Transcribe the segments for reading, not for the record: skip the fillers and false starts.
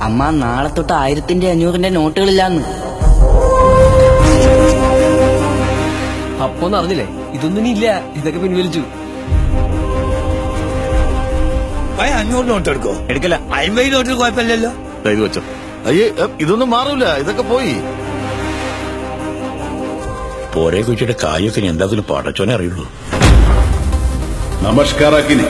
അമ്മ നാളെ തൊട്ട് 1000-ന്റെ 500-ന്റെ നോട്ടുകളില്ലാന്ന്. അപ്പൊന്ന് അറിഞ്ഞില്ലേ, ഇതൊന്നും ഇല്ല, ഇതൊക്കെ പിൻവലിച്ചു. 500 നോട്ട് എടുക്കോ? എടുക്കല. 50 നോട്ടിൽ കുഴപ്പമില്ലല്ലോ. ഇത് വെച്ചോ. അയ്യേ, ഇതൊന്നും മാറൂല, ഇതൊക്കെ പോയി. പോരെ കുച്ചിയുടെ കായൊക്കെ എന്തായാലും പടച്ചോനെ അറിയുള്ളൂ. നമസ്കാരാക്കിനി.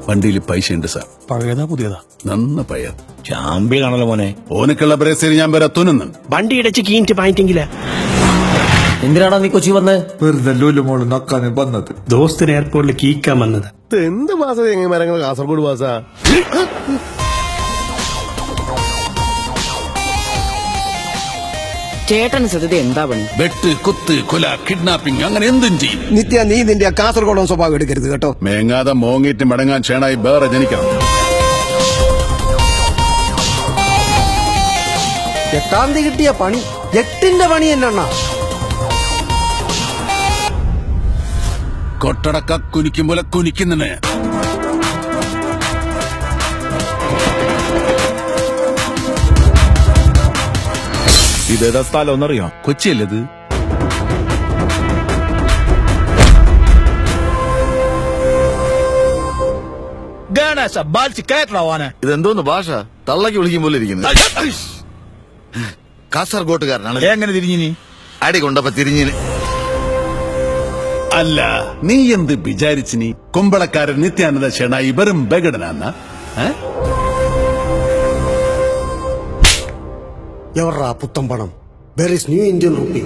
വണ്ടിയിൽ പൈസ ഉണ്ട് സാർ. പഴയതാ പുതിയതാ? നന്ന പയ്യ ചാമ്പ്യനാണല്ലോ മോനെ. ഓനക്കുള്ള ബ്രേസരി ഞാൻ വരെ തുന്നുന്നു. വണ്ടി ഇടച്ച് കീഞ്ഞിട്ട് പായിട്ടെങ്കില. എന്തിനാടാ നീ കൊച്ചി വന്ന്? വെറുതെ ലോലുമോള് നക്കാന് വന്നത്. ദോസ്തിന് എയർപോർട്ടിൽ കീക്കാൻ വന്നത്. എന്ത് മാസം എങ്ങനെ മരങ്ങൾ കാസർഗോഡ് മാസാ? ചേട്ടന് സത്യത എന്താ പണി? വെട്ട്, കുത്ത്, കൊല, കിഡ്നാപ്പിംഗ്, അങ്ങനെ എന്തും ചെയ്യും. നിത്യ നീ നിന്റെ കാസർഗോഡൻ സ്വഭാവം എടുക്കരുത് കേട്ടോ. മേങ്ങാതെ മോങ്ങിട്ട് മടങ്ങാൻ ക്ഷേണായി വേറെ ജനിക്കണം. എട്ടാം തീയതി കിട്ടിയ പണി 8ന്റെ പണി എന്നാ? കൊട്ടടക്ക കുനിക്കും പോലെ കുനിക്കുന്നേ. ഇതേതാ സ്ഥലം ഒന്നറിയോ? കൊച്ചിയല്ലത്. ഗണേശ ബാലിച്ച് കയറ്റണവാനെ. ഇതെന്തോന്ന് ഭാഷ? തള്ളക്ക് വിളിക്കും പോലെ ഇരിക്കുന്നത്. കാസർഗോട്ടുകാരനാണ്. എങ്ങനെ തിരിഞ്ഞിനി? അടി കൊണ്ടപ്പോ തിരിഞ്ഞിന്. അല്ല, നീ എന്ത് വിചാരിച്ചിനി? കുമ്പളക്കാരൻ നിത്യാനന്ദ ക്ഷേണായി വെറും ബഗടനാന്ന? എവർറാ പുത്തം പണം? Where is new Indian rupee?